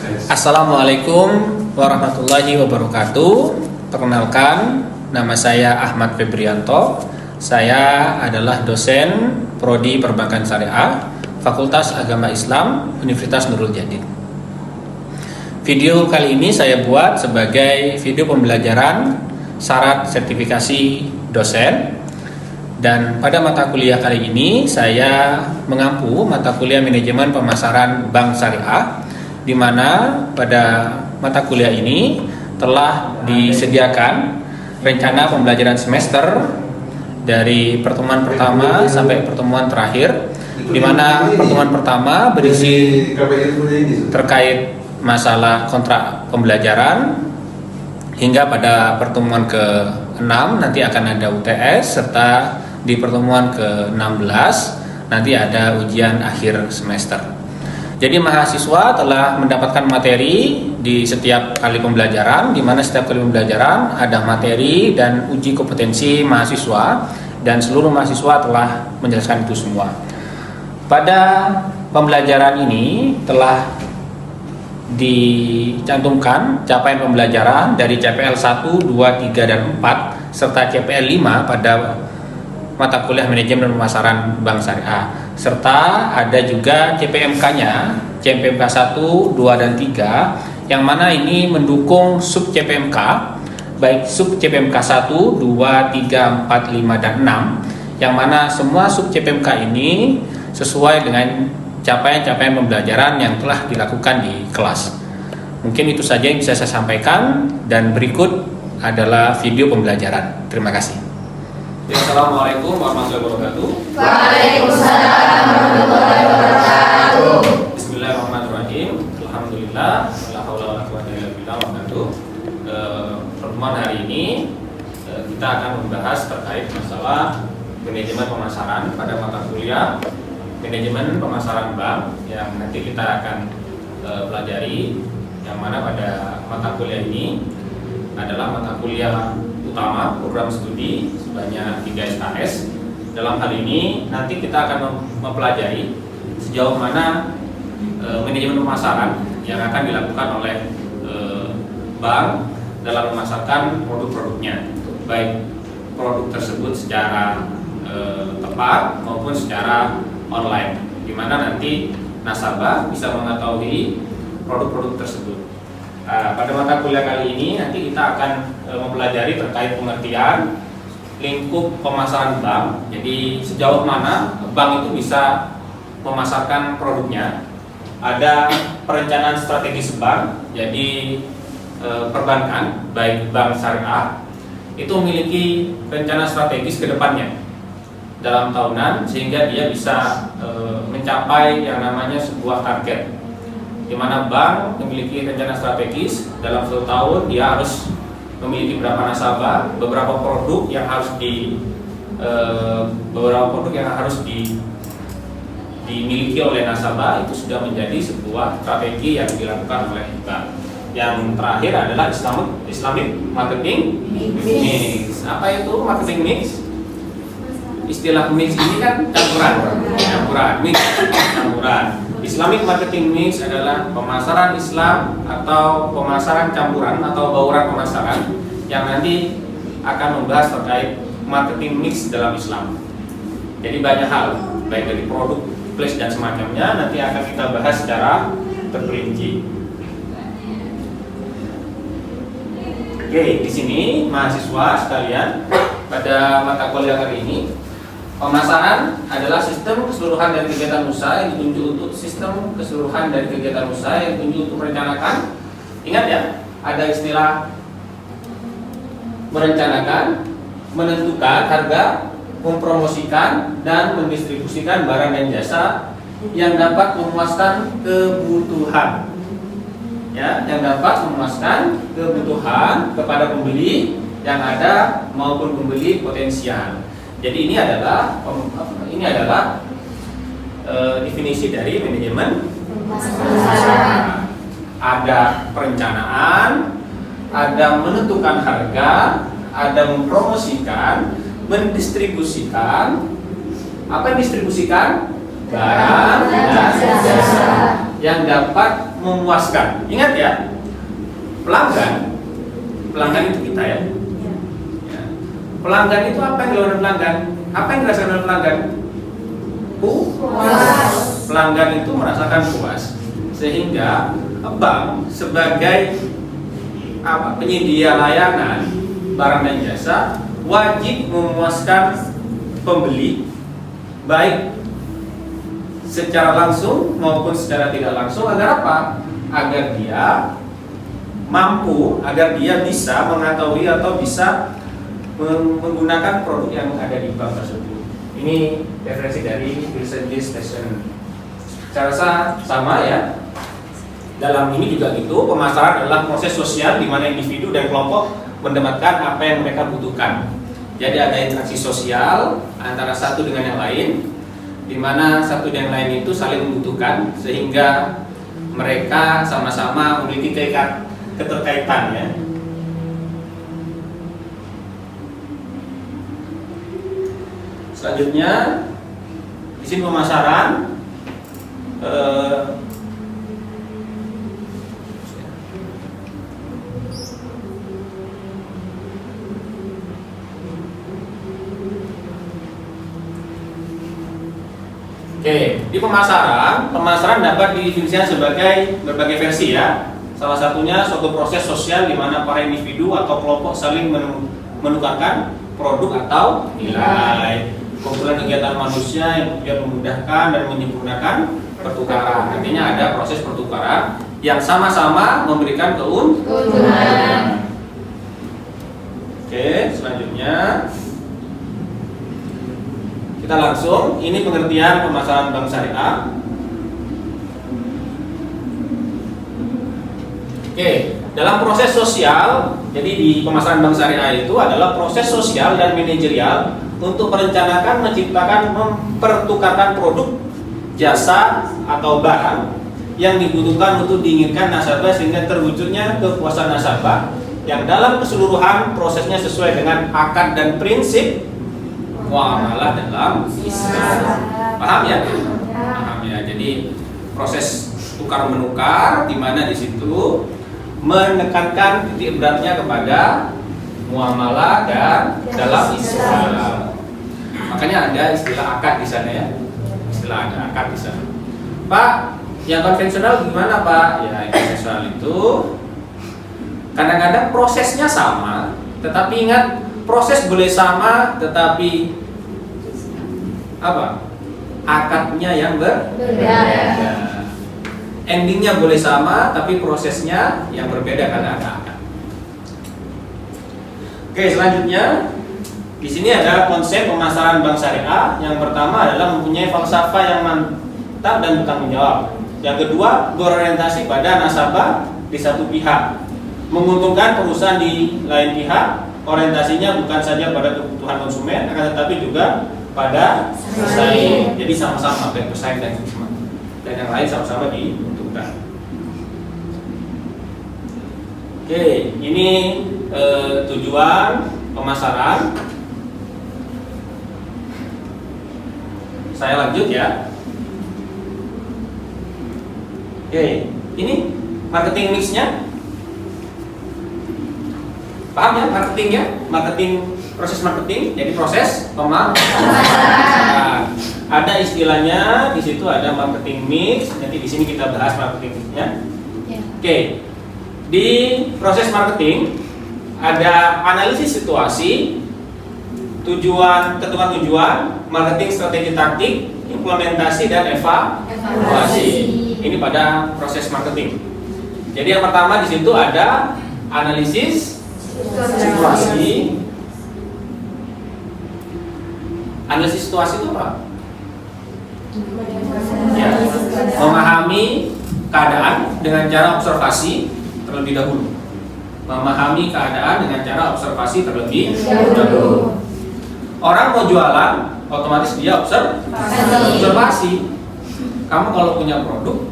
Assalamualaikum warahmatullahi wabarakatuh. Perkenalkan, nama saya Ahmad Febrianto. Saya adalah dosen Prodi Perbankan Syariah, Fakultas Agama Islam, Universitas Nurul Jadid. Video kali ini saya buat sebagai video pembelajaran syarat sertifikasi dosen. Dan pada mata kuliah kali ini saya mengampu mata kuliah manajemen pemasaran bank syariah, di mana pada mata kuliah ini telah disediakan rencana pembelajaran semester dari pertemuan pertama sampai pertemuan terakhir, di mana pertemuan pertama berisi terkait masalah kontrak pembelajaran, hingga pada pertemuan ke-6 nanti akan ada UTS, serta di pertemuan ke-16 nanti ada ujian akhir semester. Jadi mahasiswa telah mendapatkan materi di setiap kali pembelajaran, di mana setiap kali pembelajaran ada materi dan uji kompetensi mahasiswa, dan seluruh mahasiswa telah menjelaskan itu semua. Pada pembelajaran ini telah dicantumkan capaian pembelajaran dari CPL 1, 2, 3, dan 4 serta CPL 5 pada mata kuliah manajemen dan pemasaran bank syariah, serta ada juga CPMK-nya, CPMK 1, 2, dan 3, yang mana ini mendukung sub CPMK, baik sub CPMK 1, 2, 3, 4, 5, dan 6, yang mana semua sub CPMK ini sesuai dengan capaian-capaian pembelajaran yang telah dilakukan di kelas. Mungkin itu saja yang bisa saya sampaikan, dan berikut adalah video pembelajaran. Terima kasih. Assalamualaikum warahmatullahi wabarakatuh. Waalaikumsalam warahmatullahi wabarakatuh. Bismillahirrahmanirrahim. Alhamdulillah. Wala haula wala quwwata illa billah. Pertemuan hari ini kita akan membahas terkait masalah manajemen pemasaran pada mata kuliah manajemen pemasaran bank, yang nanti kita akan pelajari, yang mana pada mata kuliah ini adalah mata kuliah utama program studi sebanyak 3 SKS. Dalam hal ini nanti kita akan mempelajari sejauh mana manajemen pemasaran yang akan dilakukan oleh bank dalam memasarkan produk-produknya, baik produk tersebut secara tepat maupun secara online, di mana nanti nasabah bisa mengetahui produk-produk tersebut. Pada mata kuliah kali ini nanti kita akan mempelajari terkait pengertian lingkup pemasaran bank. Jadi sejauh mana bank itu bisa memasarkan produknya. Ada perencanaan strategis bank. Jadi perbankan, baik bank syariah, itu memiliki rencana strategis ke depannya dalam tahunan, sehingga dia bisa mencapai yang namanya sebuah target, di mana bank memiliki rencana strategis dalam 1 tahun dia harus memiliki berapa nasabah, beberapa produk yang harus dimiliki oleh nasabah. Itu sudah menjadi sebuah strategi yang dilakukan oleh bank. Yang terakhir adalah Islamic marketing mix. Apa itu marketing mix? Istilah mix ini kan campuran. Islamic marketing mix adalah pemasaran Islam atau pemasaran campuran atau bauran pemasaran yang nanti akan membahas terkait marketing mix dalam Islam. Jadi banyak hal, baik dari produk, place, dan semacamnya, nanti akan kita bahas secara terperinci. Oke, di sini mahasiswa sekalian, pada mata kuliah hari ini, pemasaran adalah sistem keseluruhan dari kegiatan usaha yang ditunjuk untuk merencanakan. Ingat ya, ada istilah merencanakan, menentukan harga, mempromosikan, dan mendistribusikan barang dan jasa yang dapat memuaskan kebutuhan. Ya, yang dapat memuaskan kebutuhan kepada pembeli yang ada maupun pembeli potensial. Jadi ini adalah definisi dari manajemen pemasaran. Ada perencanaan, ada menentukan harga, ada mempromosikan, mendistribusikan. Apa yang distribusikan? Barang dan jasa. yang dapat memuaskan. Ingat ya, pelanggan itu kita ya. Pelanggan itu apa yang dilakukan pelanggan? Apa yang dirasakan oleh pelanggan? Puas. Pelanggan itu merasakan puas, sehingga bank sebagai penyedia layanan barang dan jasa wajib memuaskan pembeli, baik secara langsung maupun secara tidak langsung, agar apa? Agar dia mampu, agar dia bisa mengetahui atau bisa menggunakan produk yang ada di bank tersebut. Ini referensi dari Wilson J. Station. Saya rasa sama ya. Dalam ini juga gitu, pemasaran adalah proses sosial di mana individu dan kelompok mendapatkan apa yang mereka butuhkan. Jadi ada interaksi sosial antara satu dengan yang lain, di mana satu dan yang lain itu saling membutuhkan, sehingga mereka sama-sama memiliki keterkaitan ya. Selanjutnya di sini pemasaran Oke, di pemasaran dapat didefinisikan sebagai berbagai versi ya. Salah satunya suatu proses sosial di mana para individu atau kelompok saling menukarkan produk atau nilai. Kumpulan kegiatan manusia yang kemudian memudahkan dan menyempurnakan pertukaran. Artinya ada proses pertukaran yang sama-sama memberikan keuntungan. Oke, selanjutnya kita langsung, ini pengertian pemasaran bank syariah. Oke, dalam proses sosial, jadi di pemasaran bank syariah itu adalah proses sosial dan manajerial untuk merencanakan, menciptakan, mempertukarkan produk, jasa atau barang yang dibutuhkan untuk diinginkan nasabah sehingga terwujudnya kepuasan nasabah yang dalam keseluruhan prosesnya sesuai dengan akad dan prinsip muamalah dalam Islam. Paham ya? Paham ya. Jadi proses tukar menukar di mana di situ menekankan titik beratnya kepada muamalah dan dalam Islam. Makanya ada istilah akad di sana ya. Istilah ada akad di sana. Pak, yang konvensional gimana Pak? Ya, yang konvensional itu kadang-kadang prosesnya sama, tetapi ingat proses boleh sama, tetapi apa? Akadnya yang berbeda. Endingnya boleh sama, tapi prosesnya yang berbeda karena ada akad. Oke, selanjutnya di sini ada konsep pemasaran bank syariah. Yang pertama adalah mempunyai falsafah yang mantap dan bertanggung jawab. Yang kedua, berorientasi pada nasabah di satu pihak, menguntungkan perusahaan di lain pihak. Orientasinya bukan saja pada kebutuhan konsumen, akan tetapi juga pada pesaing. Jadi sama-sama baik pesaing dan yang lain sama-sama diuntungkan. Oke, ini tujuan pemasaran. Saya lanjut ya. Oke, ini marketing mixnya. Paham ya marketingnya? Proses marketing, jadi proses pemasaran. Ada istilahnya di situ, ada marketing mix. Nanti di sini kita bahas marketing mixnya. Oke, di proses marketing ada analisis situasi, ketentuan tujuan, marketing strategi taktik, implementasi dan evaluasi. Ini pada proses marketing. Jadi yang pertama di situ ada analisis situasi. Analisis situasi itu apa? Ya, memahami keadaan dengan cara observasi terlebih dahulu. Memahami keadaan dengan cara observasi terlebih dahulu. Orang mau jualan, otomatis dia observasi. Kamu kalau punya produk,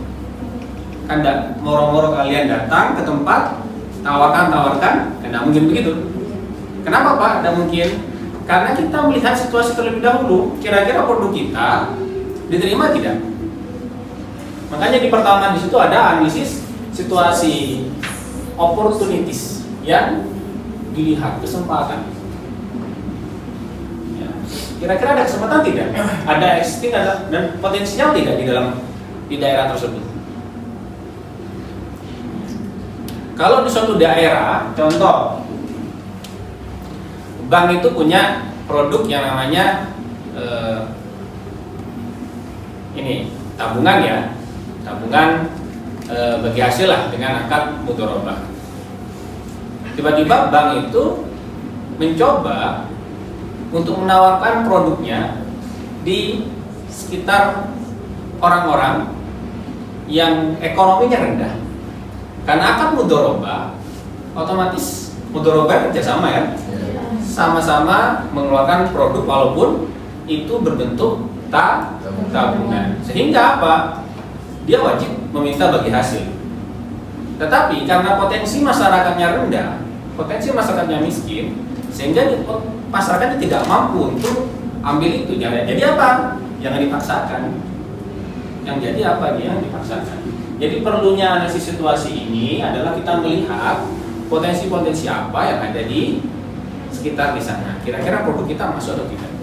kan moro-moro kalian datang ke tempat, tawarkan, tidak mungkin begitu. Kenapa Pak? Tidak mungkin. Karena kita melihat situasi terlebih dahulu. Kira-kira produk kita diterima tidak? Makanya di pertama di situ ada analisis situasi opportunities yang dilihat kesempatan. Ya. Kira-kira ada kesempatan tidak? Ada existing dan potensial tidak di daerah tersebut? Kalau di suatu daerah, contoh, bank itu punya produk yang namanya ini tabungan ya, tabungan bagi hasil lah dengan akad mudharabah. Tiba-tiba bank itu mencoba untuk menawarkan produknya di sekitar orang-orang yang ekonominya rendah. Karena akad mudharabah, otomatis mudharabah kerjasama ya, sama-sama mengeluarkan produk walaupun itu berbentuk tabungan. Sehingga apa? Dia wajib meminta bagi hasil. Tetapi karena potensi masyarakatnya rendah, potensi masyarakatnya miskin, sehingga masyarakatnya tidak mampu untuk ambil itu. Jadi apa? Jangan dipaksakan. Yang jadi apa? Jangan dipaksakan. Jadi perlunya analisis situasi ini adalah kita melihat potensi-potensi apa yang ada di sekitar di sana. Kira-kira produk kita masuk atau tidak?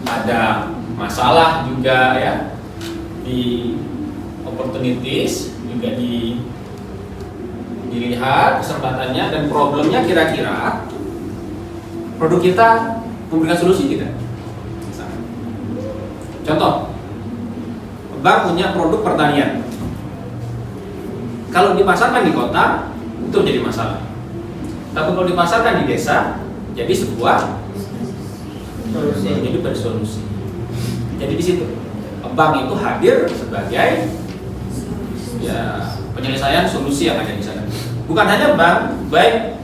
Ada masalah juga ya di opportunities, juga dilihat kesempatannya dan problemnya, kira-kira produk kita memberikan solusi tidak? Contoh, bank punya produk pertanian. Kalau dipasarkan di kota itu jadi masalah. Tapi kalau dipasarkan di desa jadi sebuah solusi, jadi bersolusi. Jadi di situ bank itu hadir sebagai ya penyelesaian solusi yang ada di sana. Bukan hanya bank, baik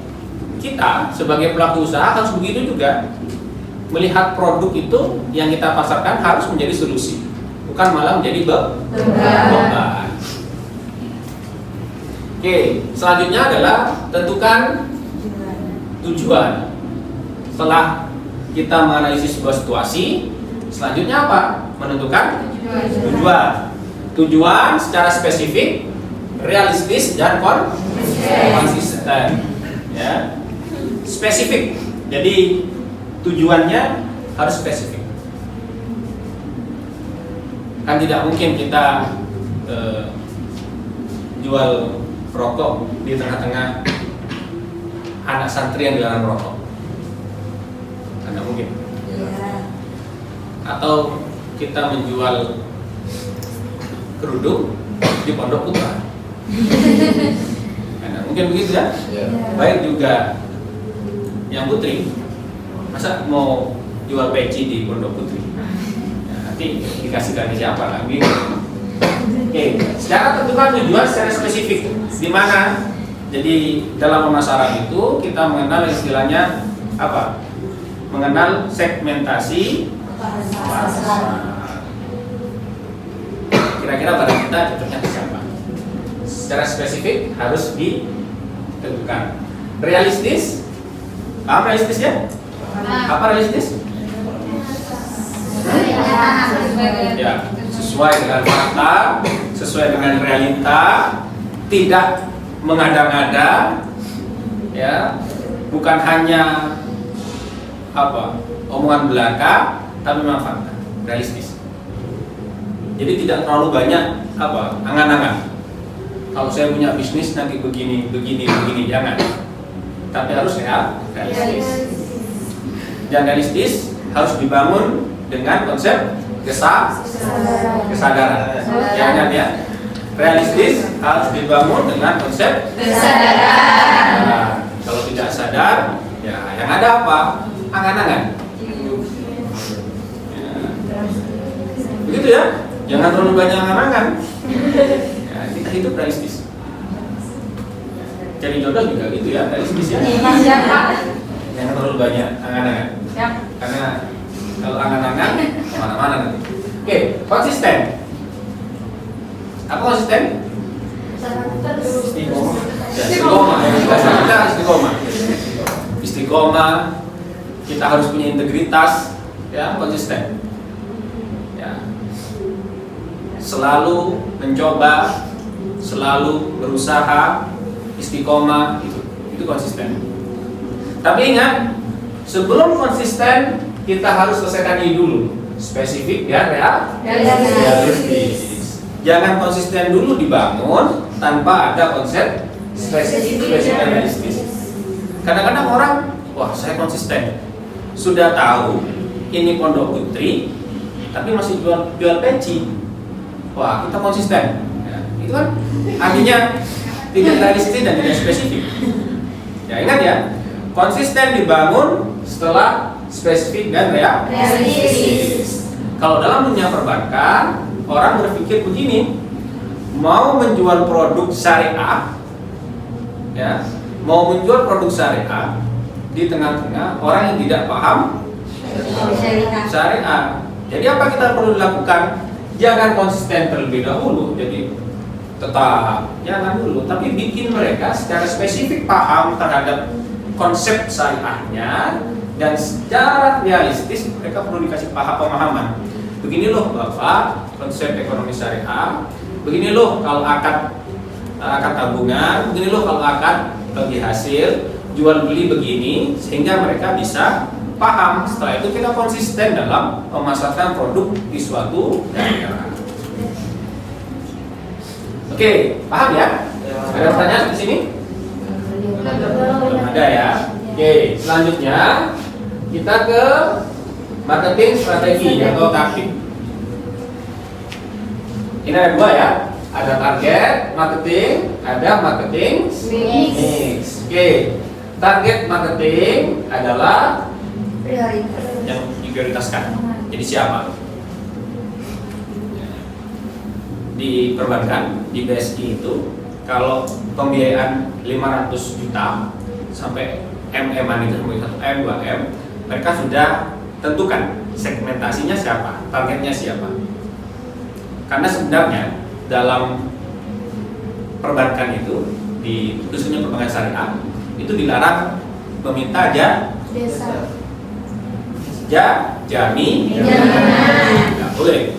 kita sebagai pelaku usaha harus begitu juga. Melihat produk itu yang kita pasarkan harus menjadi solusi, bukan malah menjadi beban. Oke, selanjutnya adalah tentukan tujuan. Setelah kita menganalisis sebuah situasi, selanjutnya apa? Menentukan tujuan. Tujuan secara spesifik, realistis dan konsisten. Ya, spesifik. Jadi tujuannya harus spesifik. Kan tidak mungkin kita jual rokok di tengah-tengah anak santri yang dilarang merokok. Tidak mungkin. Atau kita menjual kerudung di pondok putra. Tidak mungkin begitu ya. Baik juga yang putri, masa mau jual peci di pondok putri? Nah, nanti dikasihkan ke siapa lagi? Oke, secara tentukan tujuan secara spesifik. Di mana? Jadi dalam pemasaran itu kita mengenal istilahnya apa? Mengenal segmentasi pasar. Kira-kira pada kita cocoknya ke siapa? Secara spesifik harus ditentukan. Realistis? Paham realistis ya? Apa realistis? Ya, sesuai dengan fakta, sesuai dengan realita, tidak mengada-ngada, ya, bukan hanya apa omongan belaka, tapi memang fakta, realistis. Jadi tidak terlalu banyak apa angan-angan. Kalau saya punya bisnis nanti begini, jangan. Tapi harus realistis. Dan realistis harus dibangun dengan konsep kesadaran. Ya, ingat ya. Realistis harus dibangun dengan konsep kesadaran. Nah, kalau tidak sadar, ya yang ada apa? Angan-angan. Ya. Begitu ya. Jangan terlalu banyak angan-angan. Ya, kita hidup realistis. Cari jodoh juga gitu ya, realistis ya. Jangan terlalu banyak angan-angan. Karena kalau angan-angan kemana-mana nanti. Oke, konsisten. Apa konsisten? Istiqomah. Istiqomah. Kita harus punya integritas, ya, konsisten. selalu mencoba, selalu berusaha, istiqomah, itu konsisten. Tapi ingat, sebelum konsisten kita harus selesaikan ini dulu, spesifik dan realistis. Jangan konsisten dulu dibangun tanpa ada konsep spesifik dan realistis. Kadang-kadang orang, wah saya konsisten, sudah tahu ini pondok putri, tapi masih jual peci. Wah kita konsisten. Ya, itu kan artinya tidak realistis dan tidak spesifik. Ya ingat ya, konsisten dibangun setelah spesifik dan realistis. Kalau dalam dunia perbankan, orang berpikir begini, mau menjual produk syariah, ya, mau menjual produk syariah di tengah-tengah orang yang tidak paham syariah. Jadi apa kita perlu lakukan? Jangan konsisten terlebih dahulu, jadi tetap jangan dulu, tapi bikin mereka secara spesifik paham terhadap konsep syariahnya, dan secara realistis mereka perlu dikasih pemahaman. Begini loh Bapak konsep ekonomi syariah, begini loh kalau akad tabungan, begini loh kalau akad bagi hasil, jual beli begini, sehingga mereka bisa paham. Setelah itu kita konsisten dalam memasarkan produk di suatu daerah. Oke, paham ya? Ada pertanyaan di sini? Belum ada ya. Oke, selanjutnya kita ke marketing strategi atau taktik. Ini ada dua ya. Ada target marketing, ada marketing mix. Oke, target marketing adalah yang diprioritaskan. Jadi siapa? Di perbankan, di BSI itu kalau pembiayaan 500 juta sampai MM-an itu sampai 1M, 2M, mereka sudah tentukan segmentasinya siapa, targetnya siapa. Karena sebenarnya dalam perbankan itu, di khususnya perbankan syariah, itu dilarang meminta jaminan. Tidak boleh.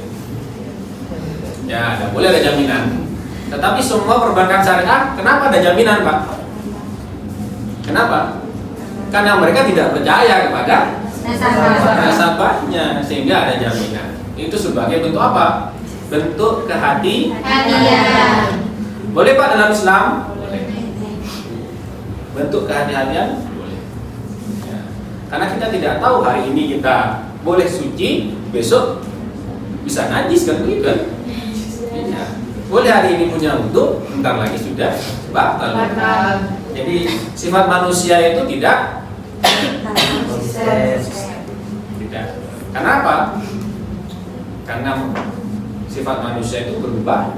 Ya, tidak boleh ada jaminan. Tetapi semua perbankan syariah, kenapa ada jaminan, Pak? Kenapa? Karena mereka tidak percaya kepada nasabahnya, sehingga ada jaminan. Itu sebagai bentuk apa? Bentuk kehati-hatian. Boleh Pak dalam Islam? Boleh. Bentuk kehati-hatian? Boleh. Ya. Karena kita tidak tahu hari ini kita boleh suci, besok bisa najis kan begitu kan? Ya. Boleh hari ini punya wudu, bentar lagi sudah batal. Jadi sifat manusia itu tidak. Kenapa? Karena sifat manusia itu berubah.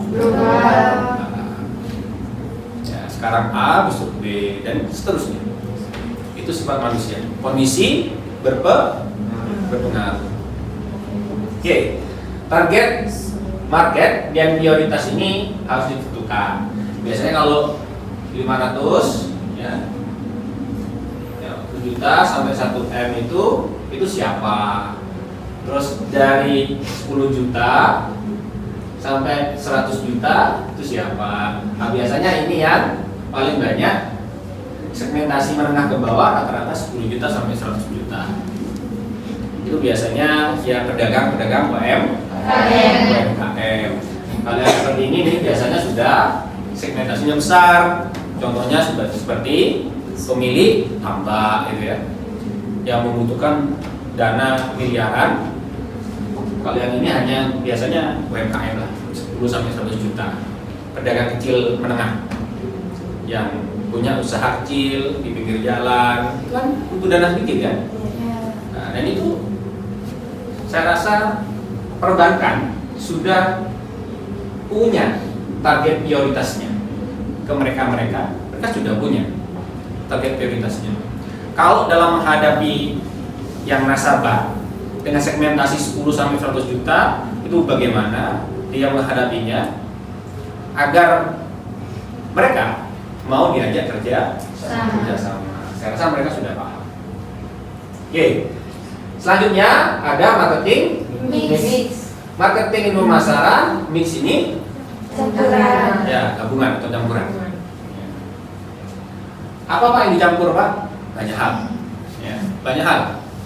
Ya, sekarang A besok B dan seterusnya. Itu sifat manusia. Kondisi berpengaruh. Oke, target market yang prioritas ini harus ditentukan. Biasanya kalau 500 ya 1 juta sampai 1M itu siapa? Terus dari 10 juta sampai 100 juta itu siapa? Nah, biasanya ini yang paling banyak segmentasi menengah ke bawah, rata-rata 10 juta sampai 100 juta. Itu biasanya ya pedagang-pedagang UMKM. Kalau yang seperti ini nih biasanya sudah segmentasinya besar. Contohnya seperti pemilik tambak gitu ya, yang membutuhkan dana miliaran. Kalau yang ini hanya biasanya UMKM lah, 10 sampai 100 juta. Pedagang kecil menengah yang punya usaha kecil di pinggir jalan, itu kan butuh dana sedikit kan. Nah, dan itu saya rasa perbankan sudah punya target prioritasnya ke mereka sudah punya target prioritasnya. Kalau dalam menghadapi yang nasabah dengan segmentasi 10 sampai 100 juta itu bagaimana dia menghadapinya agar mereka mau diajak kerja sama. Saya rasa mereka sudah paham. Oke. Selanjutnya ada marketing mix. Marketing dan pemasaran, mix ini campuran. ya gabungan atau campuran. Apa Pak yang dicampur Pak? Banyak hal. Ya, banyak hal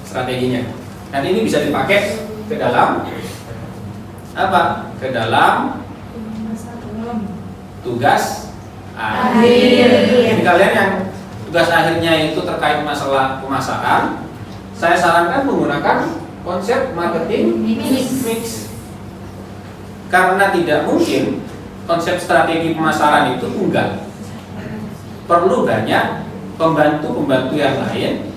strateginya. Nanti ini bisa dipakai ke dalam apa? Ke dalam tugas akhir. Jadi kalian yang tugas akhirnya itu terkait masalah pemasaran, saya sarankan menggunakan konsep marketing mix. Karena tidak mungkin konsep strategi pemasaran itu tunggal. Perlu banyak pembantu-pembantu yang lain,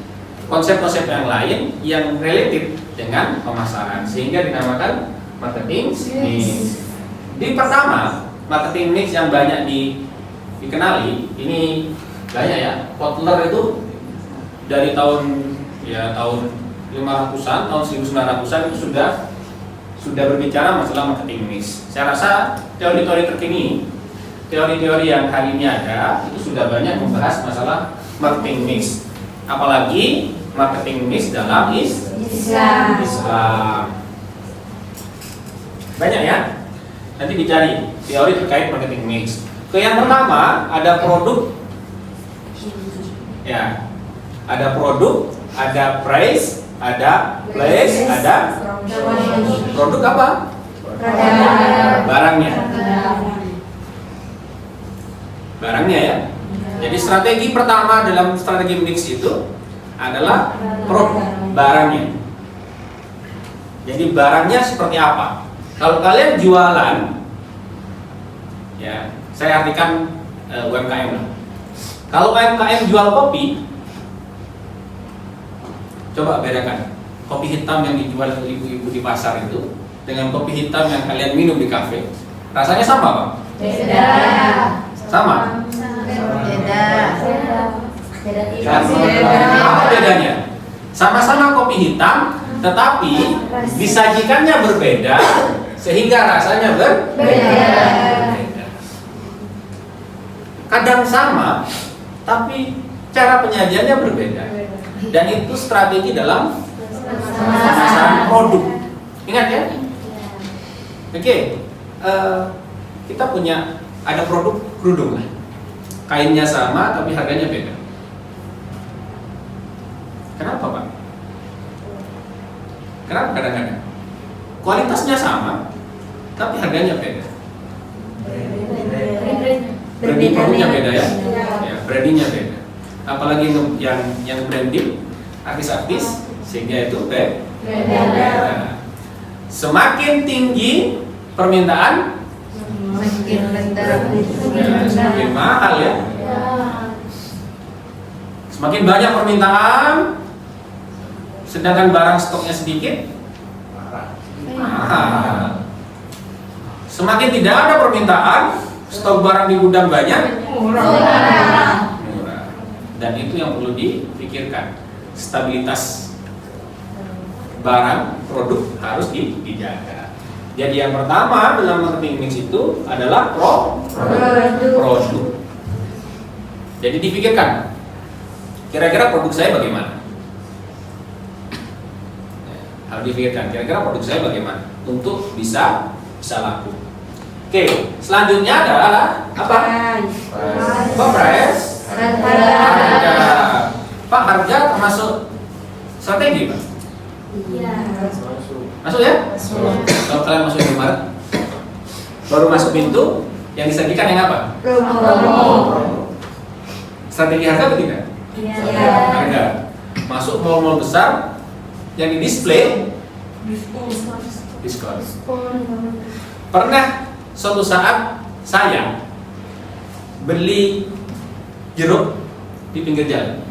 konsep-konsep yang lain yang related dengan pemasaran, sehingga dinamakan marketing mix. Di pertama, marketing mix yang banyak dikenali, ini banyak ya. Kotler itu dari tahun 500-an, tahun 1900-an itu sudah berbicara masalah marketing mix. Saya rasa teori-teori terkini, teori-teori yang hari ini ada itu sudah banyak membahas masalah marketing mix. Apalagi marketing mix dalam Islam. Banyak ya. Nanti dicari teori terkait marketing mix. Ke yang pertama ada produk. Ya. Ada produk, ada price, ada place, ada produk apa? Barangnya. Barangnya ya. Jadi strategi pertama dalam strategi mix itu adalah produk, barangnya. Jadi barangnya seperti apa? Kalau kalian jualan, ya saya artikan UMKM lah. Kalau UMKM jual kopi, coba bedakan kopi hitam yang dijual ibu-ibu di pasar itu dengan kopi hitam yang kalian minum di kafe. Rasanya sama Pak? Beda. Sama? Beda. Apa bedanya? Sama-sama kopi hitam, tetapi disajikannya berbeda sehingga rasanya berbeda. Kadang sama, tapi cara penyajiannya berbeda. Dan itu strategi dalam pemasaran produk. Ingat ya? Oke, kita punya ada produk kerudung lah. Kainnya sama tapi harganya beda. Kenapa Pak? Kenapa kadang-kadang? Kualitasnya sama tapi harganya beda. Branding produknya beda ya? Ya, brandingnya beda. Apalagi yang branding artis-artis sehingga itu beda. Semakin tinggi permintaan, semakin mahal ya. Semakin banyak permintaan, sedangkan barang stoknya sedikit, mahal. Semakin tidak ada permintaan, stok barang di gudang banyak, murah. Dan itu yang perlu dipikirkan. Stabilitas barang, produk harus dijaga. Jadi yang pertama dalam marketing mix itu adalah produk. Jadi dipikirkan, kira-kira produk saya bagaimana? Harus dipikirkan, kira-kira produk saya bagaimana untuk bisa laku. Oke, selanjutnya adalah apa? Price. Harga. Pak, harga termasuk strategi Pak? Iya. Masuk ya? Kalau kalian masuk Indomaret, baru masuk pintu, yang disajikan yang apa? Strategi harga atau tidak? Iya. Harga. Masuk mall-mall besar, yang di display diskon. Pernah suatu saat saya beli jeruk di pinggir jalan.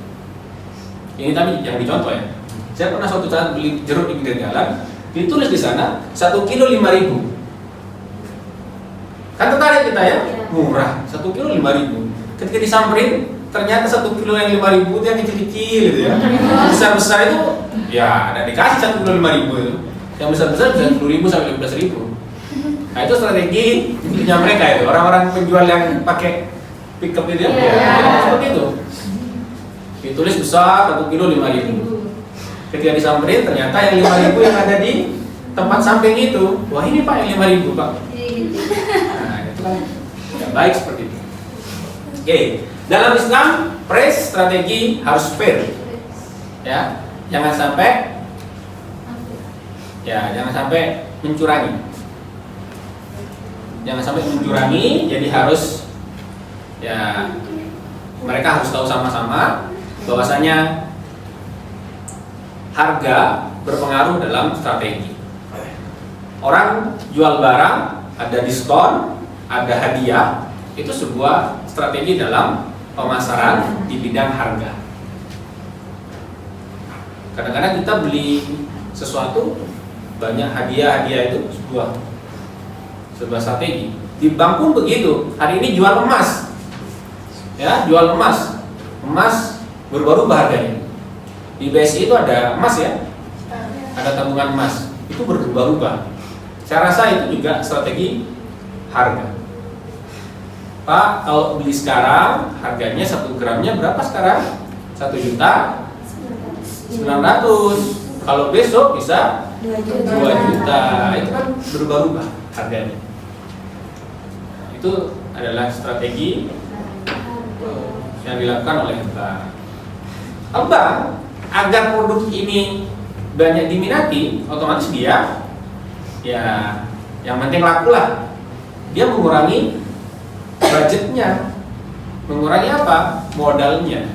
Ini tapi yang dicontoh ya. Saya pernah suatu saat beli jeruk di pinggir jalan, ditulis di sana 1 kilo 5.000. Kan tertarik kita ya? Murah, 1 kilo 5.000. Ketika disamperin, ternyata 1 kilo yang 5.000 itu yang kecil-kecil gitu ya. Besar-besar itu ya ada dikasih 1 kilo 5.000 itu. Yang besar-besar bisa 10.000 sampai 15.000. Nah itu strategi punya mereka itu, orang-orang penjual yang pakai pickup itu ya, seperti itu. Ditulis besar 1 kilo 5.000. Ketika disamperin ternyata yang 5.000 yang ada di tempat samping itu, wah ini Pak yang 5.000 Pak. Nah itu kan tidak baik seperti itu. Oke, dalam Islam price strategi harus fair, ya, jangan sampai mencurangi, jadi harus, ya, mereka harus tahu sama-sama bahwasanya harga berpengaruh dalam strategi. Orang jual barang, ada diskon, ada hadiah, itu sebuah strategi dalam pemasaran di bidang harga. Kadang-kadang kita beli sesuatu banyak hadiah itu sebuah strategi. Di bank pun begitu. Hari ini jual emas, ya, jual emas berubah-ubah harganya. Di BSI itu ada emas, ya, ada tabungan emas, itu berubah-ubah. Saya rasa itu juga strategi harga. Pak, kalau beli sekarang harganya 1 gramnya berapa sekarang? 1.900.000. Kalau besok bisa 2 juta. Itu kan berubah-ubah harganya. Itu adalah strategi yang dilakukan oleh bank. Bank agar produk ini banyak diminati, otomatis dia, ya, yang penting laku lah. Dia mengurangi budgetnya, mengurangi apa? Modalnya,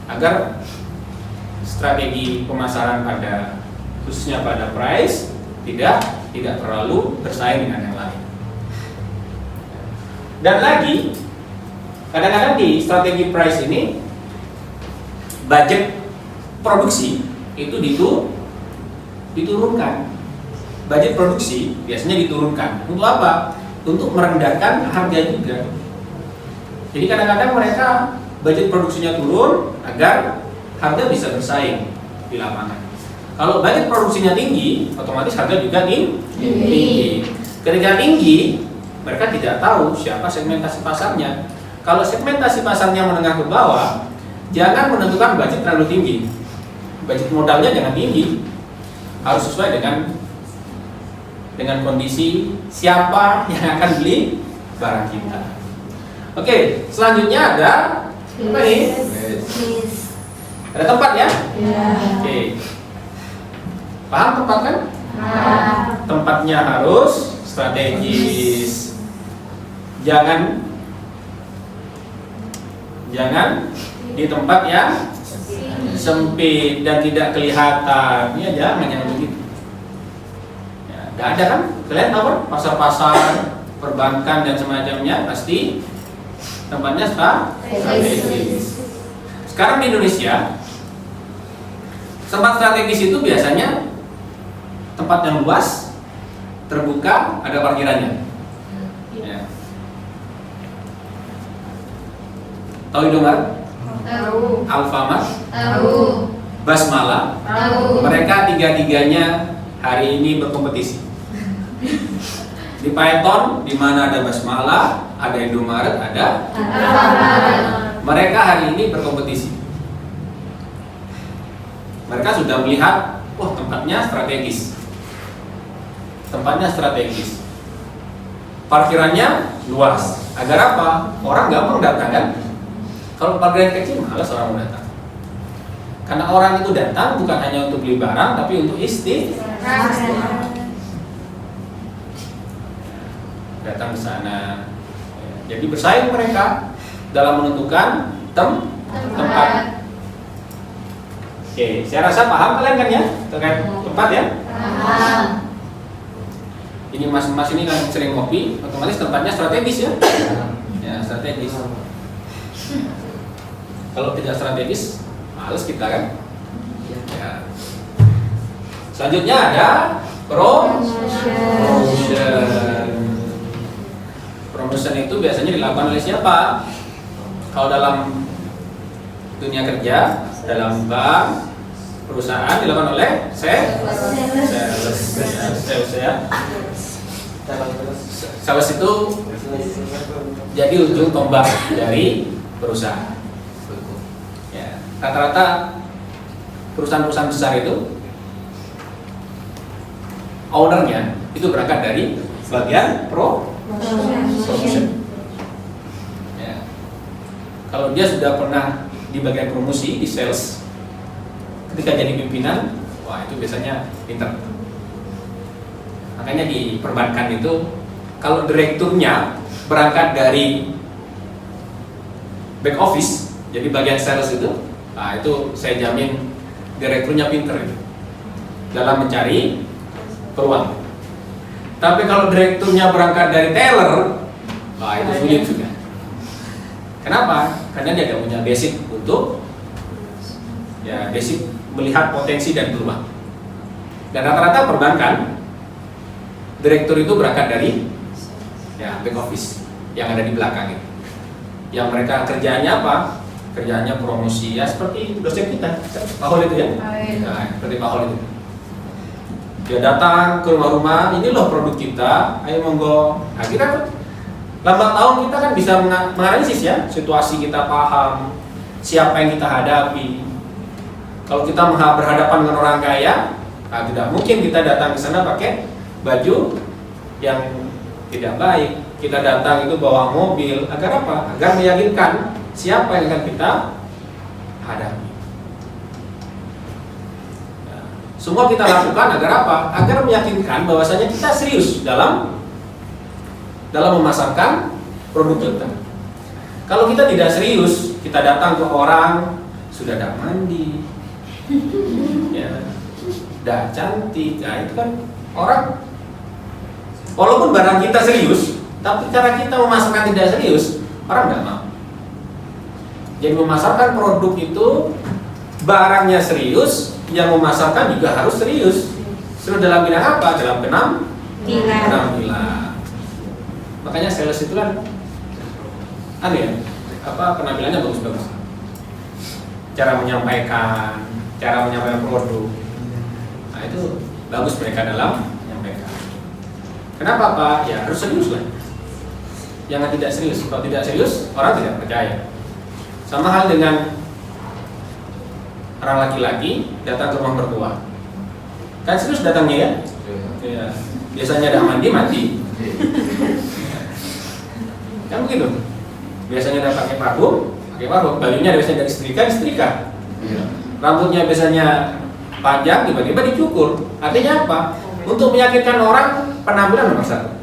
agar strategi pemasaran khususnya pada price tidak terlalu bersaing dengan yang lain. Dan lagi, kadang-kadang di strategi price ini budget produksi itu diturunkan. Budget produksi biasanya diturunkan. Untuk apa? Untuk merendahkan harga juga. Jadi kadang-kadang mereka budget produksinya turun agar harga bisa bersaing di lapangan. Kalau budget produksinya tinggi, otomatis harga juga tinggi. Ketika tinggi, mereka tidak tahu siapa segmentasi pasarnya. Kalau segmentasi pasarnya menengah ke bawah, jangan menentukan budget terlalu tinggi. Budget modalnya jangan tinggi, harus sesuai dengan kondisi siapa yang akan beli barang kita. Oke, selanjutnya ada apa nih? Ada tempat, ya? Oke. Paham tempat kan? Tempatnya harus strategis. Jangan di tempat yang sempit dan tidak kelihatan. Ya, jangan yang begitu. Ya, nggak ada kan? Kalian tahu kan? Pasar-pasar, perbankan dan semacamnya pasti tempatnya strategis. Sekarang di Indonesia, tempat strategis itu biasanya tempat yang luas, terbuka, ada parkirannya. Ya. Tahu Indomaret? Tahu. Alfamart? Tahu. Basmala? Tahu. Mereka tiga-tiganya hari ini berkompetisi. Di Python, di mana ada Basmala, ada Indomaret, ada Alfamart. mereka hari ini berkompetisi. Mereka sudah melihat, wah, tempatnya strategis. Tempatnya strategis. Parkirannya luas. Agar apa? Orang gampang datang kan? Kalau parkiran kecil, malas orang mau datang. Karena orang itu datang bukan hanya untuk beli barang, tapi untuk istirahat. Datang ke sana. Jadi bersaing mereka dalam menentukan tempat. Oke, saya rasa paham kalian kan, ya, terkait tempat, ya? Paham. Ini mas-mas ini kan sering ngopi, otomatis tempatnya strategis, ya? Ya, strategis. Kalau tidak strategis, males kita kan? Ya. Selanjutnya ada promotion itu biasanya dilakukan oleh siapa? Kalau dalam dunia kerja, dalam bank, perusahaan dilakukan oleh sales, ya. Sales itu jadi ujung tombak dari perusahaan. Ya, rata-rata perusahaan-perusahaan besar itu ownernya itu berangkat dari bagian promotion. Ya. Kalau dia sudah pernah di bagian promosi di sales, ketika jadi pimpinan, wah itu biasanya pinter. Makanya di perbankan itu kalau direkturnya berangkat dari back office, jadi bagian sales itu, nah itu saya jamin direkturnya pinter itu dalam mencari peluang. Tapi kalau direkturnya berangkat dari teller, wah itu sulit juga. Kenapa? Karena dia tidak punya basic untuk basic melihat potensi dan peluang. Dan rata-rata perbankan direktur itu berangkat dari back office yang ada di belakang itu. Yang mereka kerjaannya apa? Kerjaannya promosi, ya seperti dosen kita, Pak Hol itu ya. Nah, seperti Pak Hol itu. Dia datang ke rumah-rumah, ini loh produk kita, ayo monggo. Nah, kita lambat tahun kita kan bisa menganalisis ya, situasi kita paham, siapa yang kita hadapi. Kalau kita berhadapan dengan orang kaya, nah tidak mungkin kita datang ke sana pakai baju yang tidak baik. Kita datang itu bawa mobil, agar apa? Agar meyakinkan siapa yang akan kita hadapi. Semua kita lakukan agar apa? Agar meyakinkan bahwasanya kita serius dalam memasarkan produk kita. Kalau kita tidak serius, kita datang ke orang sudah tidak mandi, ya, sudah cantik, nah itu kan orang. Walaupun barang kita serius, tapi cara kita memasarkan tidak serius, orang nggak mau. Jadi memasarkan produk itu barangnya serius, yang memasarkan juga harus serius. Serius dalam bidang apa? Dalam penampilan. Makanya sales itu kan penampilannya bagus-bagus. Cara menyampaikan produk. Nah itu bagus mereka dalam menyampaikan. Kenapa Pak? Ya harus serius lah. Jangan tidak serius. Kalau tidak serius, orang tidak percaya. Sama hal dengan orang laki-laki datang ke rumah mertua, kan serius datangnya ya? Ya. Biasanya ada mandi, kan begitu. Biasanya ada pakai parfum, bajunya biasanya dari setrika. Rambutnya biasanya panjang, tiba-tiba dicukur. Artinya apa? Untuk meyakinkan orang penampilan nomor satu.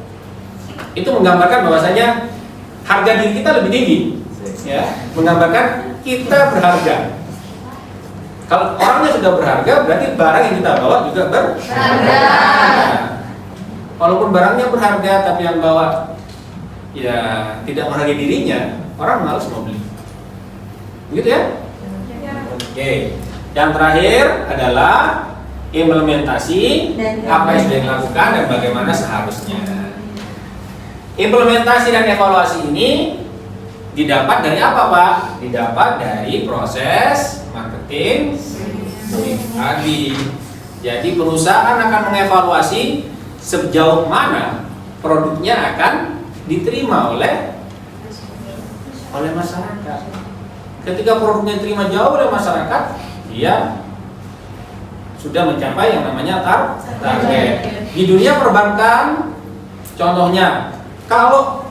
Itu menggambarkan bahwasanya harga diri kita lebih tinggi, ya, menggambarkan kita berharga. Kalau orangnya sudah berharga, berarti barang yang kita bawa juga berharga. Walaupun barangnya berharga, tapi yang bawa ya tidak menghargai dirinya, orang malas mau beli. Begitu ya? Oke. Yang terakhir adalah implementasi apa yang sudah dilakukan dan bagaimana seharusnya. Implementasi dan evaluasi ini didapat dari apa Pak? Didapat dari proses marketing tadi. Jadi perusahaan akan mengevaluasi sejauh mana produknya akan diterima oleh masyarakat. Ketika produknya diterima jauh oleh masyarakat, dia sudah mencapai yang namanya target. Di dunia perbankan, contohnya kalau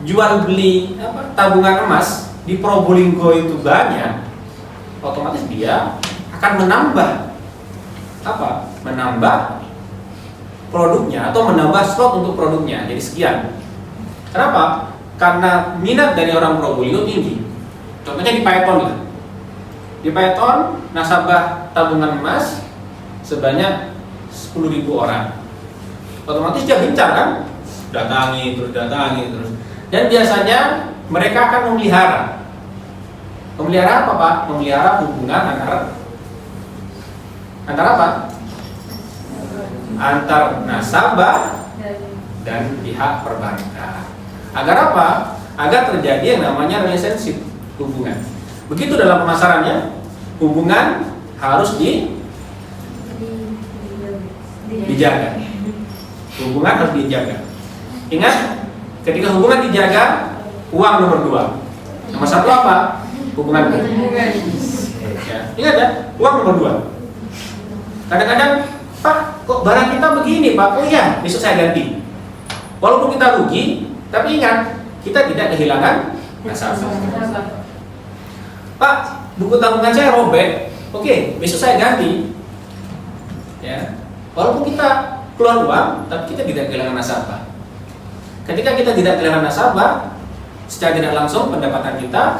jual beli tabungan emas di Probolinggo itu banyak, otomatis dia akan menambah produknya atau menambah slot untuk produknya jadi sekian. Kenapa? Karena minat dari orang Probolinggo tinggi. Contohnya di Python lah. Di Python nasabah tabungan emas sebanyak 10.000 orang. Otomatis dia gencar kan? Datangi terus. Dan biasanya mereka akan memelihara. Memelihara apa Pak? Memelihara hubungan antara apa? Antar nasabah dan pihak perbankan. Agar apa? Agar terjadi yang namanya relationship, hubungan. Begitu dalam pemasarannya, hubungan harus dijaga. Hubungan harus dijaga. Ingat, ketika hubungan dijaga, uang nomor 2. Nomor 1 apa? Hubungan. Ya. Ingat ya, uang nomor 2. Kadang-kadang, Pak, kok barang kita begini Pak? Oh iya, besok saya ganti. Walaupun kita rugi, tapi ingat, kita tidak kehilangan nasabah. Pak, buku tabungan saya robek. Oke, besok saya ganti. Ya. Walaupun kita keluar uang, tapi kita tidak kehilangan nasabah. Ketika kita tidak kehilangan nasabah, secara tidak langsung pendapatan kita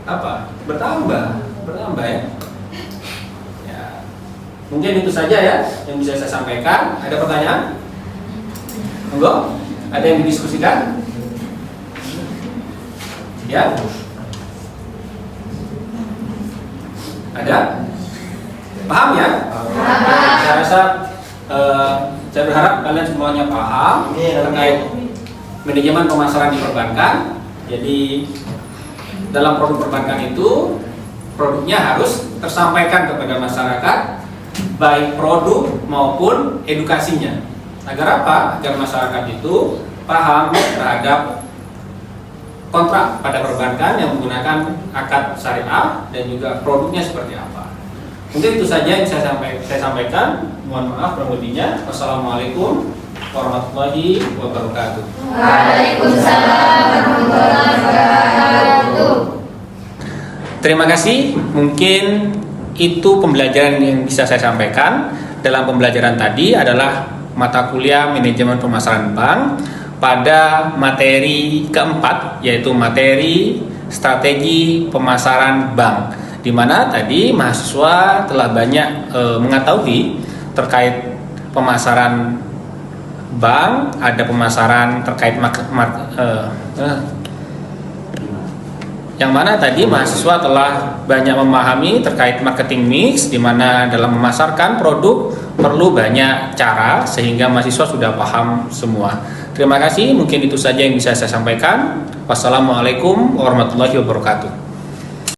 apa? Bertambah ya. Ya. Mungkin itu saja ya yang bisa saya sampaikan. Ada pertanyaan? Monggo. Ada yang didiskusikan? Ya. Ada? Paham ya? Paham. Saya rasa saya berharap kalian semuanya paham terkait manajemen pemasaran di perbankan. Jadi dalam produk perbankan itu produknya harus tersampaikan kepada masyarakat, baik produk maupun edukasinya. Agar apa? Agar masyarakat itu paham terhadap kontrak pada perbankan yang menggunakan akad syariah dan juga produknya seperti apa. Mungkin itu saja yang saya sampaikan. Mohon maaf kurang lebihnya. Wassalamualaikum warahmatullahi wabarakatuh. Waalaikumsalam warahmatullahi wabarakatuh. Terima kasih. Mungkin itu pembelajaran yang bisa saya sampaikan. Dalam pembelajaran tadi adalah mata kuliah manajemen pemasaran bank pada materi keempat, yaitu materi strategi pemasaran bank, di mana tadi mahasiswa telah banyak mengetahui terkait pemasaran bank. Ada pemasaran terkait yang mana tadi mahasiswa telah banyak memahami terkait marketing mix, di mana dalam memasarkan produk perlu banyak cara, sehingga mahasiswa sudah paham semua. Terima kasih, mungkin itu saja yang bisa saya sampaikan. Wassalamualaikum warahmatullahi wabarakatuh.